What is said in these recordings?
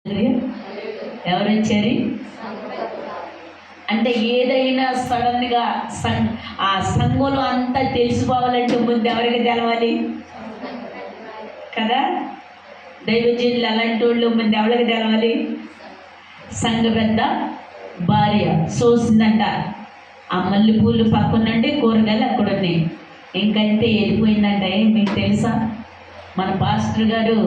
ఎవరు వచ్చారు అంటే ఏదైనా సడన్గా ఆ సంఘంలో అంతా తెలిసిపోవాలంటే ముందు ఎవరికి తెలవాలి కదా? దైవజనులు అలాంటి వాళ్ళు ముందు ఎవరికి తెలవాలి? సంఘ పెద్ద భార్య చూసిందంట. ఆ మల్లెపూలు పక్కనండి, కూరగాయలు అక్కడ ఉన్నాయి. ఇంకంటే వెళ్ళిపోయిందంట. మీకు తెలుసా, మన పాస్టర్ గారు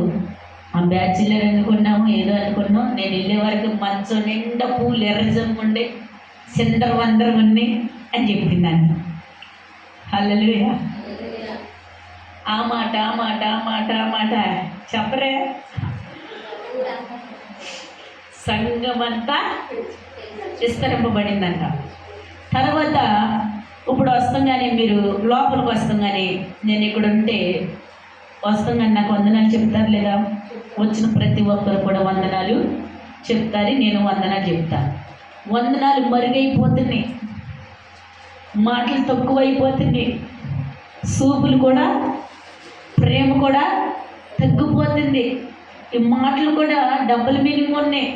ఆ బ్యాచులర్ అనుకున్నాము, ఏదో అనుకున్నాం. నేను వెళ్ళే వరకు మంచం నిండా పూలు ఎర్రజమ్ముండే చిందర వందరం ఉన్నాయి అని చెప్పిందంట. హల్లెలూయా. ఆ మాట ఆ మాట ఆ మాట ఆ మాట చెప్పరే. సంఘమంతా విస్తరింపబడిందంట. తర్వాత ఇప్పుడు వస్తాగానే, మీరు లోపలికి వస్తాగానే, నేను ఇక్కడ ఉంటే వస్తాగానే నాకు వందనాలు చెప్తారు లేదా? వచ్చిన ప్రతి ఒక్కరు కూడా వందనాలు చెప్తారు, నేను వందనాలు చెప్తాను. వందనాలు మరుగైపోతున్నాయి, మాటలు తక్కువైపోతున్నాయి, సూపులు కూడా, ప్రేమ కూడా తగ్గిపోతుంది. ఈ మాటలు కూడా డబ్బుల మీనింగ్ ఉన్నాయి,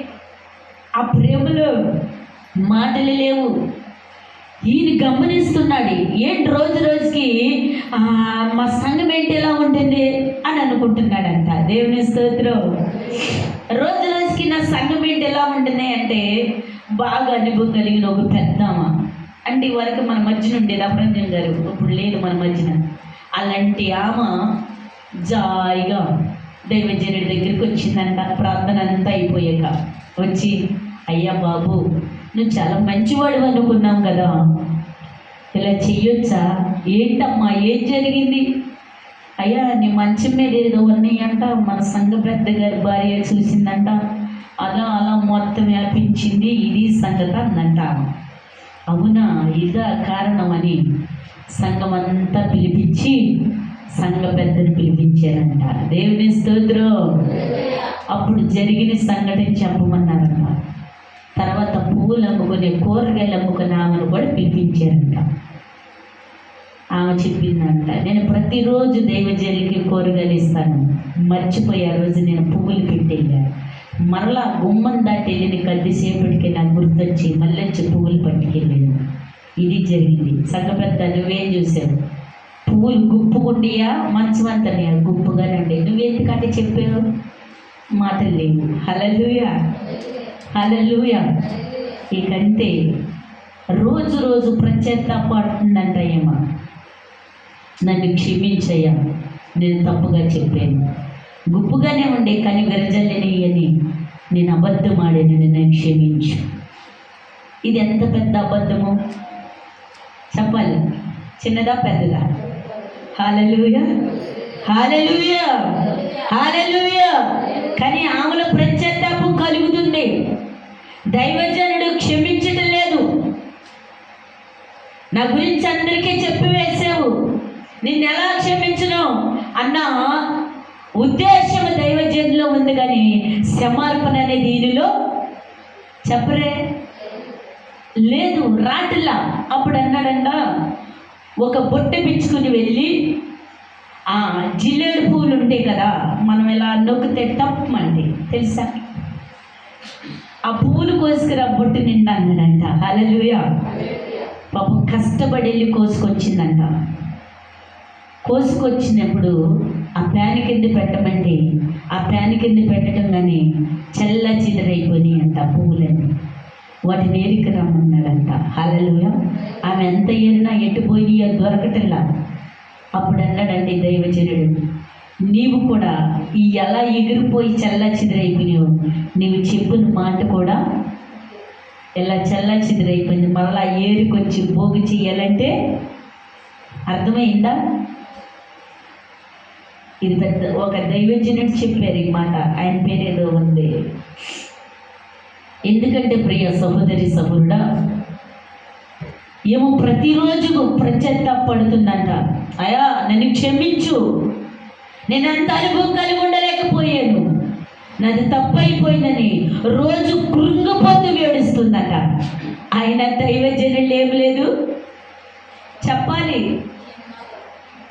ఆ ప్రేమలో మాటలు లేవు. ఈయన గమనిస్తున్నాడు, ఏంటి రోజు రోజుకి మా సంఘం ఏంటి ఎలా ఉంటుంది అని అనుకుంటున్నాడంట. దేవుని స్తోత్రం. రోజు రోజుకి నా సంఘం ఏంటి ఎలా ఉంటుంది అంటే, బాగా అనుభవం కలిగిన ఒక పెద్దమ్మ అంటే వరకు మన మధ్యన ఉండేది అప్రంజం గారు, ఇప్పుడు లేదు మన మధ్యన. అలాంటి ఆమె జాయిగా దైవజనుడి దగ్గరికి వచ్చిందంట. ప్రార్థన అంతా అయిపోయాక వచ్చి, అయ్యా బాబు, నువ్వు చాలా మంచివాడు అనుకున్నాం కదా, ఇలా చెయ్యొచ్చా? ఏంటమ్మా, ఏం జరిగింది? అయ్యా, నీ మంచం మీద ఏదో ఉన్నాయంట, మన సంఘ పెద్ద గారి భార్య చూసిందంట, అలా అలా మొత్తం వ్యాపించింది, ఇది సంగతి అందంట. అవునా, ఇదా కారణం అని సంఘం అంతా పిలిపించి సంఘ పెద్దను పిలిపించారంట. దేవుని స్తోత్రం. అప్పుడు జరిగిన సంఘటన చెప్పమన్నారంట. తర్వాత పువ్వులు అమ్ముకునే, కూరగాయలు అమ్ముకునే ఆమెను కూడా పిలిపించారంట. ఆమె చెప్పిందంట, నేను ప్రతిరోజు దైవజనులకి కూరగాయలు ఇస్తాను, మర్చిపోయే రోజు నేను పువ్వులు పెట్టేయాను. మరలా గుమ్మం దాటి వెళ్ళిన కొద్దిసేపటికి నాకు గుర్తొచ్చి మళ్ళీ వచ్చి పువ్వులు పట్టుకెళ్ళాను. ఇది జరిగింది. సంఘ పెద్ద, నువ్వేం చూసావు? పువ్వులు గుప్పుకుండియా, మంచం అంతనే గుప్పుగానే ఉండే, నువ్వెందుకంటే చెప్పావు? మాటలు లేవు. హల్లెలూయా, హల్లెలూయా. ఇకంతే రోజు రోజు పడుతుందంట. ఏమో, నన్ను క్షమించయ్యా, నేను తప్పుగా చెప్పాను, గుప్పుగానే ఉండే కానీ విరజల్లని అని నేను అబద్ధం ఆడాను, నన్ను క్షమించు. ఇది ఎంత పెద్ద అబద్ధము చెప్పాలి, చిన్నదా పెద్దదా? హల్లెలూయా, హల్లెలూయా, హల్లెలూయా. కానీ ఆమెలో పశ్చాత్తాపం కలుగుతుంది. దైవజనుడు క్షమించటం లేదు. నా గురించి అందరికీ చెప్పి వేసావు, నిన్ను ఎలా క్షమించను అన్న ఉద్దేశం దైవజనులో ఉంది, కానీ క్షమార్పణ అనేది దీనిలో చెప్పరే లేదు, రాటిల్లా. అప్పుడు అన్నాడంట, ఒక బొట్టె పిచ్చుకుని వెళ్ళి ఆ జిల్లేడు పూలు ఉంటాయి కదా, మనం ఇలా నొక్కితే తప్పమండి, తెలుసా? ఆ పూలు కోసుకురా బొట్టు నిండా అన్నాడంట. హల్లెలూయా. పాపం కష్టపడి వెళ్ళి కోసుకొచ్చిందంట. కోసుకొచ్చినప్పుడు ఆ ప్యాన్ కింద పెట్టమంటే ఆ ప్యాన్ కింద పెట్టడం కానీ చల్ల చిదరైపోయి అంట పువ్వులని. వాటిని ఏరికి రమ్మన్నాడంట. హల్లెలూయా. ఆమె ఎంత ఏరినా ఎటుపోయి అది దొరకటల్లా. అప్పుడు అన్నాడండి దైవజనుడు, నీవు కూడా ఈ ఎలా ఎగిరిపోయి చల్ల చిదరైపోయావు, నీవు చెప్పిన మాట కూడా ఎలా చల్ల చిదరైపోయింది, మరలా ఏరికొచ్చి పోగు చెయ్యాలంటే. అర్థమైందా? ఇది పెద్ద ఒక దైవజనుడు చెప్పారు ఈ మాట. ఆయన పేరేదో ఉంది. ఎందుకంటే ప్రియ సహోదరి సహోదరుడా, ఏమో ప్రతిరోజు పడుతుందంట. అయ్యా, నన్ను క్షమించు, నేను అంత అనుభవం కలిగి ఉండలేకపోయాను, నాది తప్పైపోయిందని రోజు కృంగిపోతూ ఏడుస్తుందట. ఆయన దైవజనులు ఏం లేదు చెప్పాలి,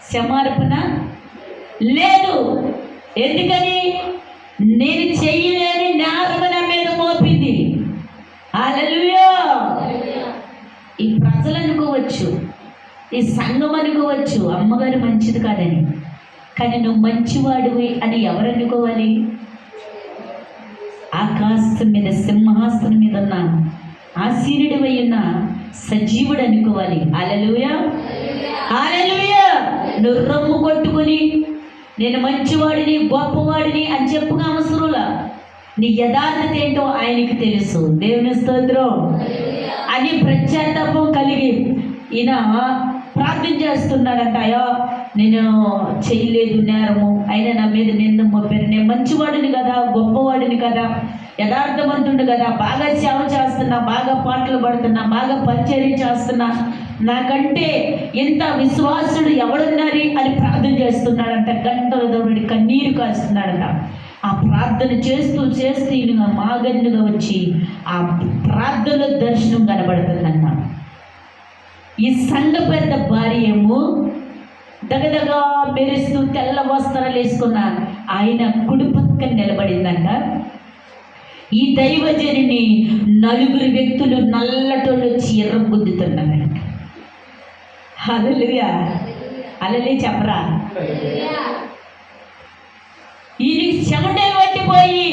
క్షమార్పణ లేదు. ఎందుకని? నేను చెయ్యలేని నేరం ఈ సంఘం అనుకోవచ్చు అమ్మగారు మంచిది కాదని, కానీ నువ్వు మంచివాడివి అని ఎవరు అనుకోవాలి? ఆకాశం మీద సింహాసనం మీద ఉన్న ఆసీనుడివై ఉన్న సజీవుడు అనుకోవాలి. హల్లెలూయా, హల్లెలూయా. నువ్వు రొమ్ము కొట్టుకుని నేను మంచివాడిని గొప్పవాడిని అని చెప్పుగా అవసరంలా. నీ యథార్థత ఏంటో ఆయనకి తెలుసు. దేవుని స్తోత్రం. అని ప్రత్యాతాపం కలిగి ఈయన ప్రార్థన చేస్తున్నాడంట, అయ్యో నేను చేయలేదు నేరము, అయినా నా మీద నింద మోపారు, నేను మంచివాడిని కదా, గొప్పవాడిని కదా, యథార్థవంతుడు కదా, బాగా సేవ చేస్తున్నా, బాగా పాటలు పడుతున్నా, బాగా పరిచర్య చేస్తున్నా, నాకంటే ఇంత విశ్వాసుడు ఎవడున్నారు అని ప్రార్థన చేస్తున్నాడంట. గంటల దొరికి కన్నీరు కాస్తున్నాడంట. ఆ ప్రార్థన చేస్తూ చేస్తూ ఈయనగా మాగన్నుగా వచ్చి ఆ ప్రార్థనలో దర్శనం కనబడుతుందన్న. ఈ సంఘ పెద్ద భార్య ఏమో దగదగా మెరుస్తూ తెల్ల వస్త్రాలు వేసుకున్న ఆయన కుడి పక్కన నిలబడిందంట. ఈ దైవజనిని నలుగురు వ్యక్తులు నల్లటోళ్ళు వచ్చి ఎర్రబుద్దుతున్నారంట. హల్లెలూయా, హల్లెలూయా చెప్పరా. ఈయనకి చెమటే పట్టిపోయి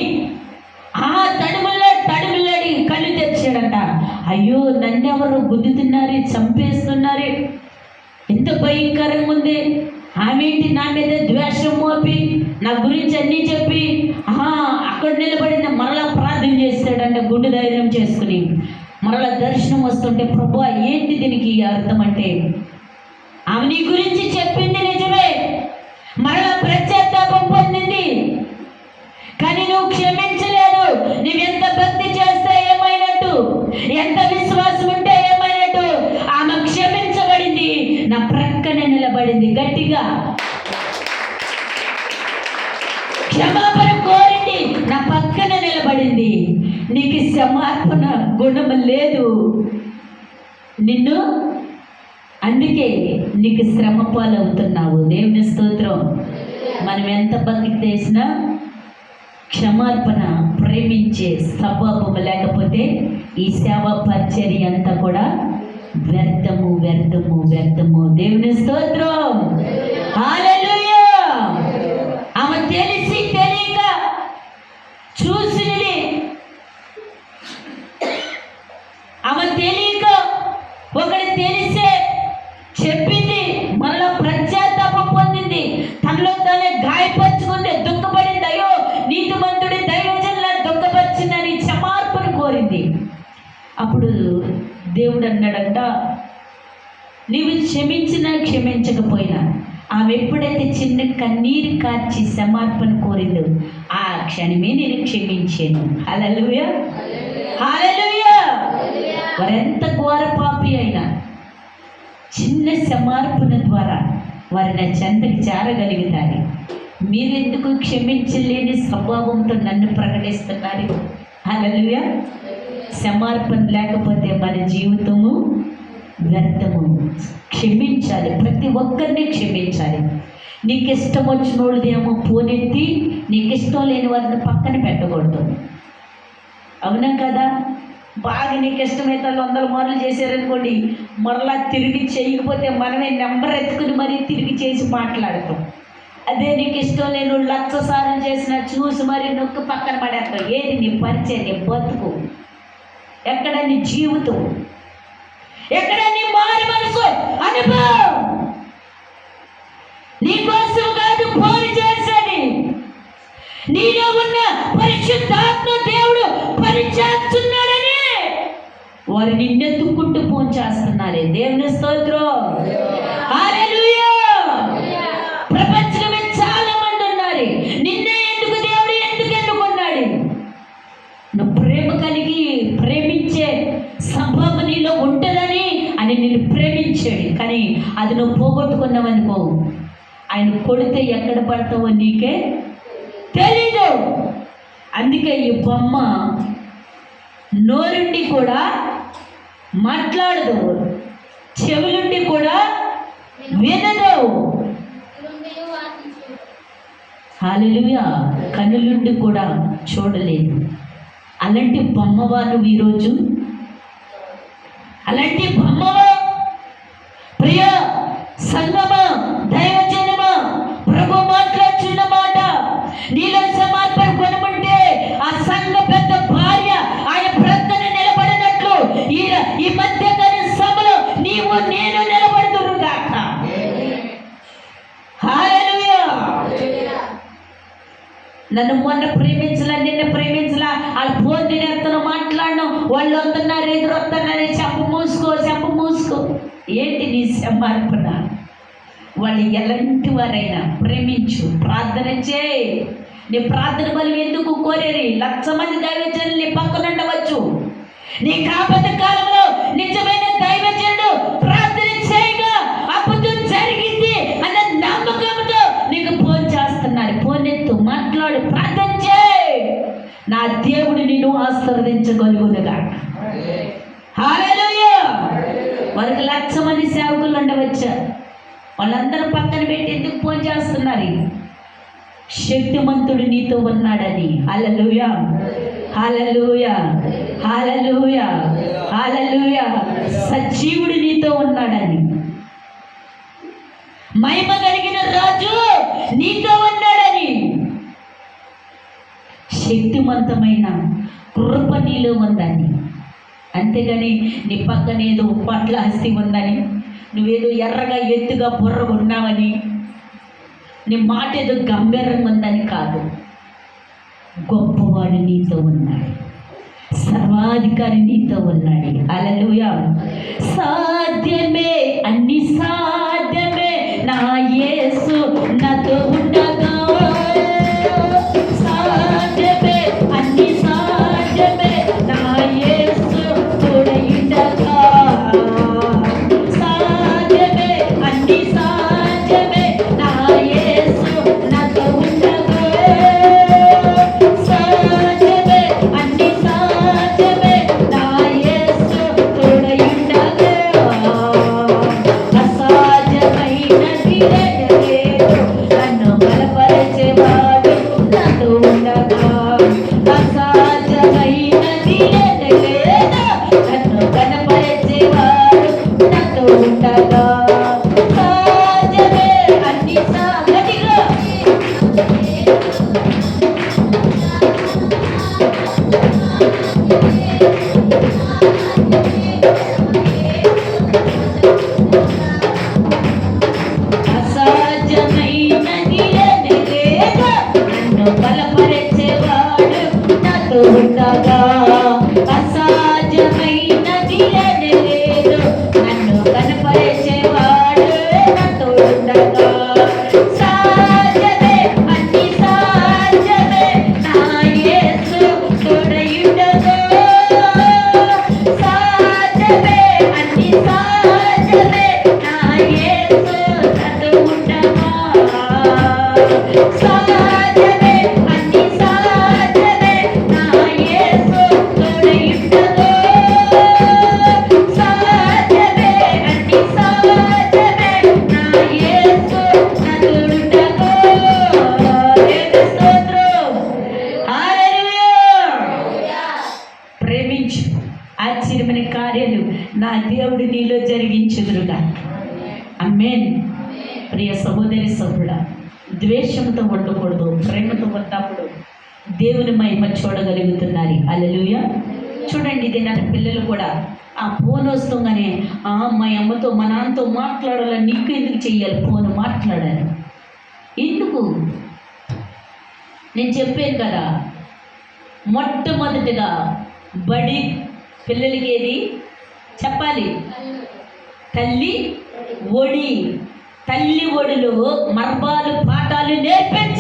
ఆ తడుములాడి కళ్ళు తెచ్చాడంట. అయ్యో నన్నెవరు గుద్దుతున్నారు, చంపేస్తున్నారు, ఎంత భయంకరంగా ఉంది, ఆమెంటి నా మీద ద్వేషం మోపి నా గురించి అన్నీ చెప్పి అక్కడ నిలబడిన మరలా ప్రార్థన చేస్తాడంట. గుండె ధైర్యం చేసుకుని మరలా దర్శనం వస్తుంటే, ప్రభువా ఏంటి దీనికి అర్థం అంటే, ఆమె నీ గురించి చెప్పింది నిజమే, మరలా ప్రత్యాతాపం పొందింది, కానీ నువ్వు క్షమించలేదు. నువ్వెంత భక్తి చేస్తే ఏమైనట్టు, ఎంత విశ్వాసం ఉంటే ఏమైనట్టు, ఆమె క్షమించబడింది, నా ప్రక్కన నిలబడింది, గట్టిగా క్షమాపణ కోరింది, నా పక్కన నిలబడింది. నీకు క్షమాపణ గుణం లేదు నిన్ను, అందుకే నీకు శ్రమ పాలవుతున్నావు. దేవుని స్తోత్రం. మనం ఎంత భక్తి చేసినా క్షమార్పణ ప్రేమించే స్వభావం లేకపోతే ఈ సేవా పరిచర్య అంతా కూడా వ్యర్థము వ్యర్థము వ్యర్థము. దేవుని స్తోత్రం. హల్లెలూయా. ఆమె తెలిసి తెలియక చూసినది, ఆమె తెలియక ఒకటి తెలిసే చెప్పింది, మరలా ప్రత్యాతాపం పొందింది, తనలో తానే గాయపరుచుకుంది, దుఃఖపడింది. అయ్యో నీతిమంతుడి దైవజనుల దుఃఖపరిచిందని క్షమార్పణ కోరింది. అప్పుడు దేవుడు అన్నాడంట, నీవు క్షమించినా క్షమించకపోయినా ఆమె ఎప్పుడైతే చిన్న కన్నీరు కార్చి క్షమార్పణ కోరిందో ఆ క్షణమే నేను క్షమించాను. హల్లెలూయా, హల్లెలూయా. వారెంత ఘోర పాపి అయినా చిన్న క్షమార్పణ ద్వారా వారి నా చెంతకి చేరగలుగుతారు. మీరెందుకు క్షమించలేని స్వభావంతో నన్ను ప్రకటిస్తున్నారు? హల్లెలూయా. క్షమార్పణ లేకపోతే మన జీవితము వ్యర్థము. క్షమించాలి, ప్రతి ఒక్కరిని క్షమించాలి. నీకు ఇష్టం వచ్చిన వాళ్ళదేమో పోనెత్తి, నీకు ఇష్టం లేని వారిని పక్కన పెట్టకూడదు. అవునా కదా? బాగా నీకు ఇష్టమైతే 100 మార్లు చేశారనుకోండి, మరలా తిరిగి చేయకపోతే మనమే నెంబర్ ఎత్తుకుని మరీ తిరిగి చేసి మాట్లాడతాం. అదే నీకు ఇష్టం లేని వాళ్ళు 1,00,000 సార్లు చేసినా చూసి మరీ నొక్కి పక్కన పడేస్తాం. ఏది నీ పరిచయం, నీ బతుకు, ఎక్కడ నీ జీవితం, ఎక్కడ నీ మారు మనసు అనుభవం? నీ కోసం కాదు పోరు చేసేది, నీలో ఉన్న పరిశుద్ధాత్మ దేవుడు పరిచేస్తున్నాడని వారు నిన్నెత్తుకుంటూ ఫోన్ చేస్తున్నారే. దేవుని స్తోత్రం. హల్లెలూయా. ప్రపంచంలో చాలా మంది ఉన్నారు. నిన్నే ఎందుకు దేవుడు ఎందుకు ఎన్నుకున్నాడు? నువ్వు ప్రేమ కలిగి ప్రేమించే సంభవం నీలో ఉంటుందని అని నిన్ను ప్రేమించాడు. కానీ అది నువ్వు పోగొట్టుకున్నావనుకో, ఆయన కొడితే ఎక్కడ పడతావో నీకే తెలీదు. అందుకే ఈ బొమ్మ నోరుండి కూడా మాట్లాడదు, చెవులుండి కూడా వినదు. హల్లెలూయా. కన్నులుండి కూడా చూడలేదు. అలాంటి బొమ్మవా నువ్వు ఈరోజు? అలాంటి బొమ్మవా? ప్రియ సంగమా, దైవజనమా, ప్రభు మాట్లాడుచున్న మాట నీలో సమర్పణ కొనమంటే ఆ సంఘ పెద్ద భార్య ఆయన ప్రక్కన నిలబడినట్లు ఈ మధ్యకాల సభలో నీవు నేను నిలబడుతురుగాక. హల్లెలూయా. నన్ను మొన్న ప్రేమించలా, నిన్న ప్రేమించలా, వాళ్ళు ఫోన్ తినేస్తాను మాట్లాడను, వాళ్ళు వస్తున్నారు ఎదురు వస్తున్నారని చెప్పు మూసుకో. ఏంటి నీ సమర్పణ? వాళ్ళు ఎలాంటి వారైనా ప్రేమించు, ప్రార్థన చేయి. నీ ప్రార్థన బలం ఎందుకు కోరేరి? 1,00,000 మంది దైవజనులు నీ పక్కన ఉండవచ్చు. నీ కాపత కాలంలో నిజమైన దైవజనుడు ప్రార్థన చేయగా అద్భుతం జరిగింది అన్న నమ్మకంతో నీకు ఫోన్ చేస్తున్నారు. ఫోన్ ఎత్తు, మాట్లాడు, ప్రార్థన చేయి. నా దేవుడు నిన్ను ఆశీర్వదించగలుగునుగా. హల్లెలూయా. వారికి 1,00,000 మంది సేవకులు ఉండవచ్చు. వాళ్ళందరూ పక్కన పెట్టి ఎందుకు ఫోన్ చేస్తున్నారు? శక్తిమంతుడు నీతో ఉన్నాడని. హల్లెలూయా, హల్లెలూయా, హల్లెలూయా, హల్లెలూయా. సజీవుడు నీతో ఉన్నాడని, మహిమ కలిగిన రాజు నీతో ఉన్నాడని, శక్తివంతమైన కృప నీలో ఉందని. అంతేగాని నీ పక్కన ఏదో పట్ల హస్తి ఉందని, నువ్వేదో ఎర్రగా ఎత్తుగా బుర్రగా ఉన్నావని, నీ మాట ఏదో గంభీరంగా ఉందని కాదు. గొప్పవాడు నీతో ఉన్నాడు, సర్వాధికారి నీతో ఉన్నాడు. హల్లెలూయా. సాధ్యమే, అన్ని సాధ్యమే నా యేసు నాతో ఉండగా. సాధ్యమే, అన్ని సాధ్యమే నా యేసు తోడయుండగా. సాధ్యమే, అన్ని సాధ్యమే నా యేసు నాతో ఉండగా. సాధ్యమే, అన్ని సాధ్యమే నా యేసు తోడయుండగా. అసాధ్యమైనది లేదు, నన్ను బలపరిచేవాడు నాతో ఉండగా. అసాధ్యమైనది లేదు, నన్ను బలపరిచేవాడు నాతో ఉండగా. సాధ్యమే, అన్ని గట్టిగా. అసాధ్యమైనది లేదు, నన్ను బలపరిచేవాడు నాతో ఉండగా. అసాధ్యమైనది లేదు, నన్ను కనపరిచేవాడు నాతో ఉండగా. సాధ్యమే, అన్ని సాధ్యమే నా యేసు తోడయుండగా. సాధ్యమే, అన్ని సాధ్యమే నా యేసు నాతో ఉండగా. సాధ్యమే, అన్ని సాధ్యమే నా యేసు తోడయుండగా. సాధ్యమే, అన్ని సాధ్యమే నా యేసు నాతో ఉండగా. దేవుని స్తోత్రం. హల్లెలూయా. ప్రేమించు, ఆశ్చర్యమైన కార్యాలు నా దేవుడు నీలో జరిగించుదురుగా. ఆమేన్. ప్రియ సహోదరి సహోదరుడా, ద్వేషంతో ఉండకూడదు, ప్రేమతో ఉన్నప్పుడు దేవుని మహిమ చూడగలుగుతున్నారు. హల్లెలూయా. చూడండి, ఇది నా పిల్లలు కూడా ఆ ఫోన్ వస్తుందనే మా అమ్మతో మా నాన్నతో మాట్లాడాలని, నీకు ఎందుకు చెయ్యాలి ఫోన్ మాట్లాడాలి? ఎందుకు? నేను చెప్పాను కదా, మొట్టమొదటిగా బడి పిల్లలకి ఏది చెప్పాలి? తల్లి ఒడి. తల్లి ఒడిలో మర్బాలు పాఠాలు నేర్పించాలి.